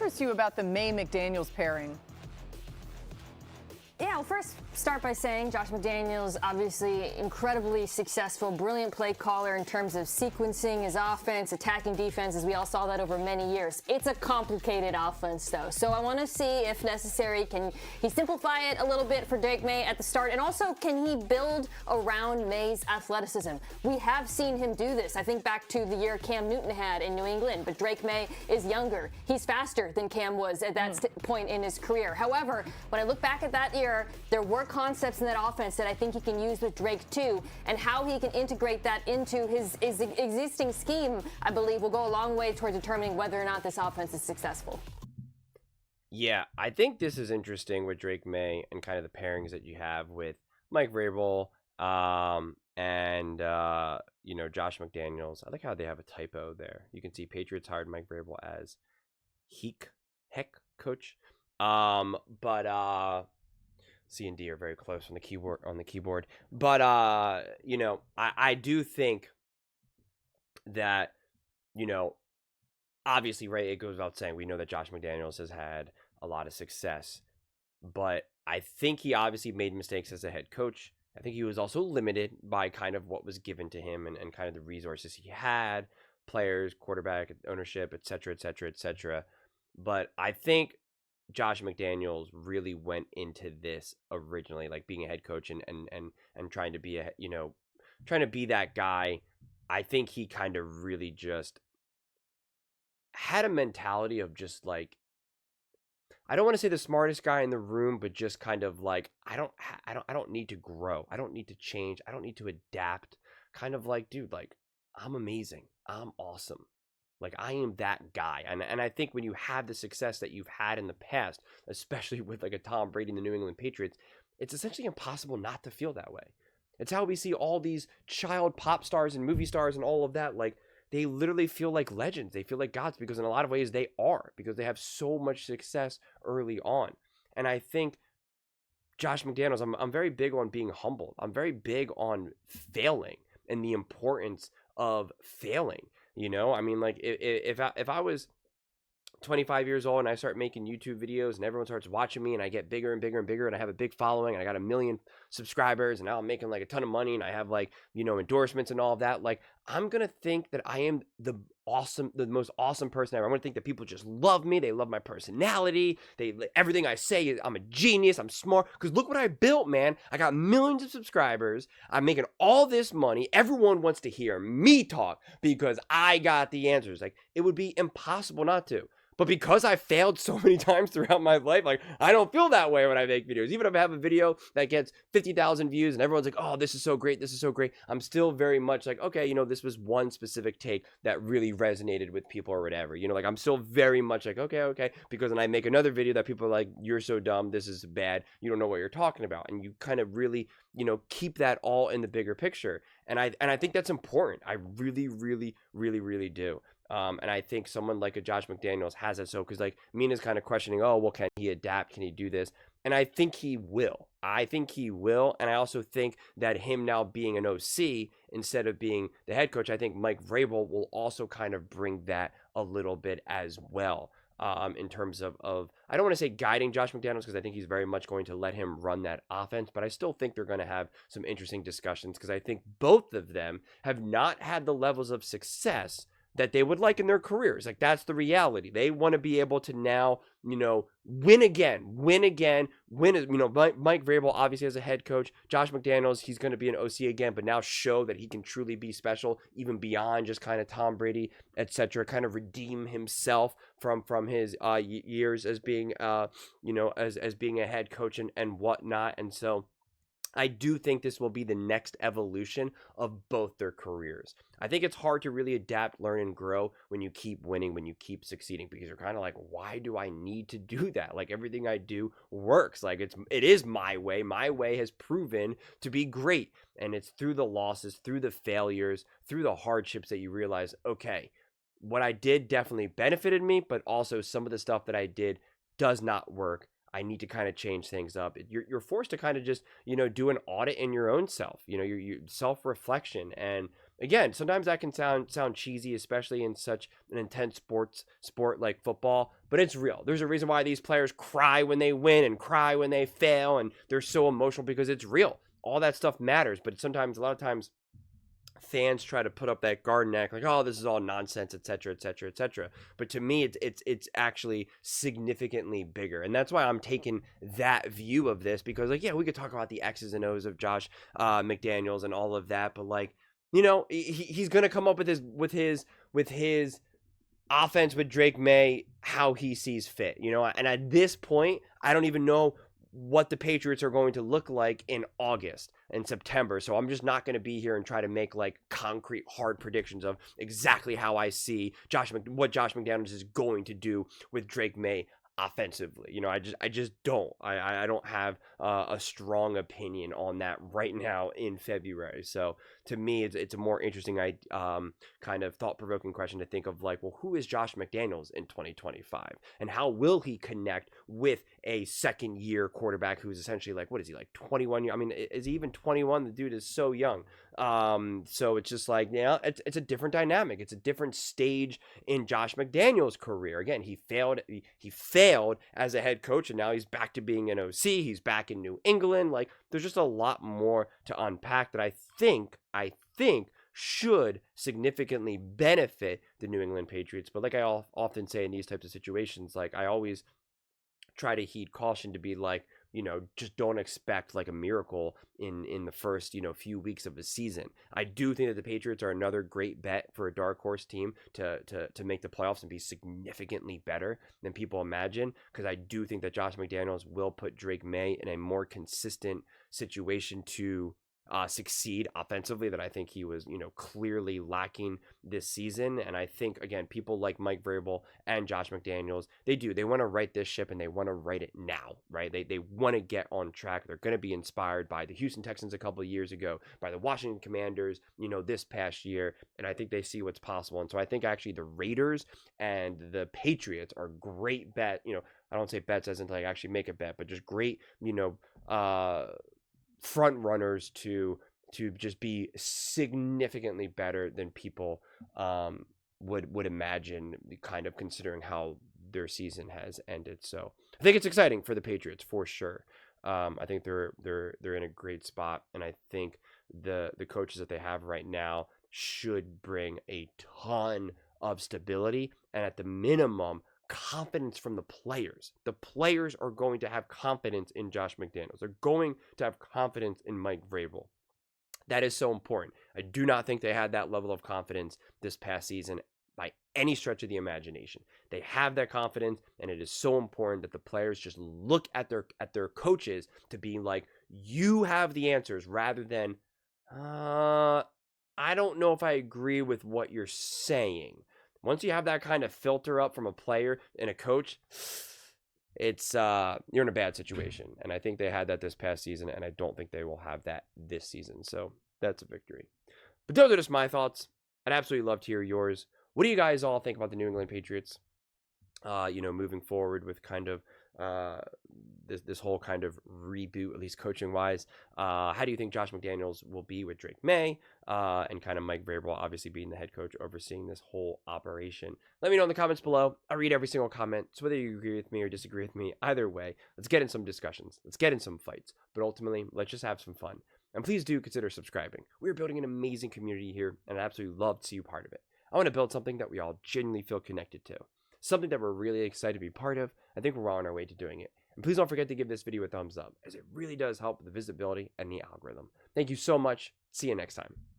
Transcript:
interests you about the Maye McDaniels pairing? Yeah, I'll first start by saying Josh McDaniels, obviously incredibly successful, brilliant play caller in terms of sequencing his offense, attacking defenses. We all saw that over many years. It's a complicated offense, though. So I want to see, if necessary, can he simplify it a little bit for Drake Maye at the start? And also, can he build around Maye's athleticism? We have seen him do this. I think back to the year Cam Newton had in New England, but Drake Maye is younger. He's faster than Cam was at that point in his career. However, when I look back at that year, there were concepts in that offense that I think he can use with Drake too, and how he can integrate that into his existing scheme, I believe, will go a long way toward determining whether or not this offense is successful. Yeah, I think this is interesting with Drake Maye and kind of the pairings that you have with Mike Vrabel and Josh McDaniels. I like how they have a typo there. You can see Patriots hired Mike Vrabel as heck coach, but C and D are very close on the keyboard. But I do think that, obviously, right, it goes without saying, we know that Josh McDaniels has had a lot of success, but I think he obviously made mistakes as a head coach. I think he was also limited by kind of what was given to him and kind of the resources he had, players, quarterback, ownership, et cetera, et cetera, et cetera. But I think Josh McDaniels really went into this originally, like being a head coach and trying to be trying to be that guy. I think he kind of really just had a mentality of just like, I don't want to say the smartest guy in the room, but just kind of like, I don't need to grow. I don't need to change. I don't need to adapt. Kind of like, dude, like, I'm amazing. I'm awesome. Like, I am that guy. And I think when you have the success that you've had in the past, especially with like a Tom Brady and the New England Patriots, it's essentially impossible not to feel that way. It's how we see all these child pop stars and movie stars and all of that. Like, they literally feel like legends. They feel like gods because in a lot of ways they are, because they have so much success early on. And I think Josh McDaniels, I'm very big on being humble. I'm very big on failing and the importance of failing. I mean, like, if I was 25 years old and I start making YouTube videos and everyone starts watching me and I get bigger and bigger and bigger and I have a big following and I got 1 million subscribers and now I'm making like a ton of money and I have like, endorsements and all of that, like, I'm going to think that I am the most awesome person ever. I'm going to think that people just love me. They love my personality. Everything I say, I'm a genius. I'm smart. Because look what I built, man. I got millions of subscribers. I'm making all this money. Everyone wants to hear me talk because I got the answers. Like, it would be impossible not to. But because I failed so many times throughout my life, like, I don't feel that way when I make videos. Even if I have a video that gets 50,000 views and everyone's like, oh, this is so great, this is so great, I'm still very much like, okay, this was one specific take that really resonated with people or whatever. Like, I'm still very much like, okay, because then I make another video that people are like, you're so dumb, this is bad, you don't know what you're talking about. And you kind of really, keep that all in the bigger picture. And I think that's important. I really, really, really, really do. And I think someone like a Josh McDaniels has it. So, because like Mina's kind of questioning, oh, well, can he adapt? Can he do this? And I think he will. And I also think that him now being an OC instead of being the head coach, I think Mike Vrabel will also kind of bring that a little bit as well. In terms of I don't want to say guiding Josh McDaniels because I think he's very much going to let him run that offense, but I still think they're going to have some interesting discussions because I think both of them have not had the levels of success that they would like in their careers. Like, that's the reality. They want to be able to now, win again. Mike Vrabel obviously as a head coach. Josh McDaniels, he's going to be an OC again, but now show that he can truly be special, even beyond just kind of Tom Brady, etc. Kind of redeem himself from his years as being, as being a head coach and whatnot. And so I do think this will be the next evolution of both their careers. I think it's hard to really adapt, learn, and grow when you keep winning, when you keep succeeding, because you're kind of like, why do I need to do that? Like, everything I do works. Like, it is my way. My way has proven to be great. And it's through the losses, through the failures, through the hardships that you realize, okay, what I did definitely benefited me, but also some of the stuff that I did does not work. I need to kind of change things up. You're forced to kind of just, do an audit in your own self, your self-reflection and again, sometimes that can sound cheesy, especially in such an intense sport like football, but it's real. There's a reason why these players cry when they win and cry when they fail, and they're so emotional because it's real. All that stuff matters, but sometimes, a lot of times, fans try to put up that garden act like, oh, this is all nonsense, etc., etc., etc. But to me, it's actually significantly bigger, and that's why I'm taking that view of this, because like, yeah, we could talk about the X's and O's of Josh McDaniels and all of that, but like, he's gonna come up with his offense with Drake Maye how he sees fit, and at this point, I don't even know what the Patriots are going to look like in August and September. So I'm just not going to be here and try to make like concrete hard predictions of exactly how I see what Josh McDaniels is going to do with Drake Maye offensively. I just don't. I don't have a strong opinion on that right now in February. So to me, it's a more interesting kind of thought-provoking question to think of, like, well, who is Josh McDaniels in 2025, and how will he connect with a second-year quarterback who's essentially like, what is he, like 21? I mean, is he even 21? The dude is so young. So it's just like, it's a different dynamic. It's a different stage in Josh McDaniels' career. Again, he failed as a head coach, and now he's back to being an OC. He's back in New England. Like, there's just a lot more to unpack that I think should significally benefit the New England Patriots. But like I often say in these types of situations, like, I always try to heed caution to be like, just don't expect like a miracle in the first, few weeks of the season. I do think that the Patriots are another great bet for a dark horse team to make the playoffs and be significantly better than people imagine, because I do think that Josh McDaniels will put Drake Maye in a more consistent situation to succeed offensively that I think he was, clearly lacking this season. And I think, again, people like Mike Vrabel and Josh McDaniels, they want to right this ship, and they want to right it now, right? They want to get on track. They're going to be inspired by the Houston Texans a couple of years ago, by the Washington Commanders, this past year. And I think they see what's possible. And so I think actually the Raiders and the Patriots are great bet. I don't say bets as in like actually make a bet, but just great, front runners to just be significantly better than people would imagine, kind of considering how their season has ended. So I think it's exciting for the Patriots for sure. I think they're in a great spot, and I think the coaches that they have right now should bring a ton of stability, and at the minimum, confidence from the players. The players are going to have confidence in Josh McDaniels. They're going to have confidence in Mike Vrabel. That is so important. I do not think they had that level of confidence this past season by any stretch of the imagination. They have that confidence, and it is so important that the players just look at their coaches to be like, you have the answers, rather than, I don't know if I agree with what you're saying. Once you have that kind of filter up from a player and a coach, it's you're in a bad situation. And I think they had that this past season, and I don't think they will have that this season. So that's a victory. But those are just my thoughts. I'd absolutely love to hear yours. What do you guys all think about the New England Patriots? Moving forward with kind of this whole kind of reboot, at least coaching wise. How do you think Josh McDaniels will be with Drake Maye and kind of Mike Vrabel obviously being the head coach overseeing this whole operation? Let me know in the comments below. I read every single comment, so whether you agree with me or disagree with me, either way, let's get in some discussions. Let's get in some fights. But ultimately, let's just have some fun. And please do consider subscribing. We're building an amazing community here, and I'd absolutely love to see you part of it. I want to build something that we all genuinely feel connected to. Something that we're really excited to be part of. I think we're well on our way to doing it. And please don't forget to give this video a thumbs up, as it really does help with the visibility and the algorithm. Thank you so much. See you next time.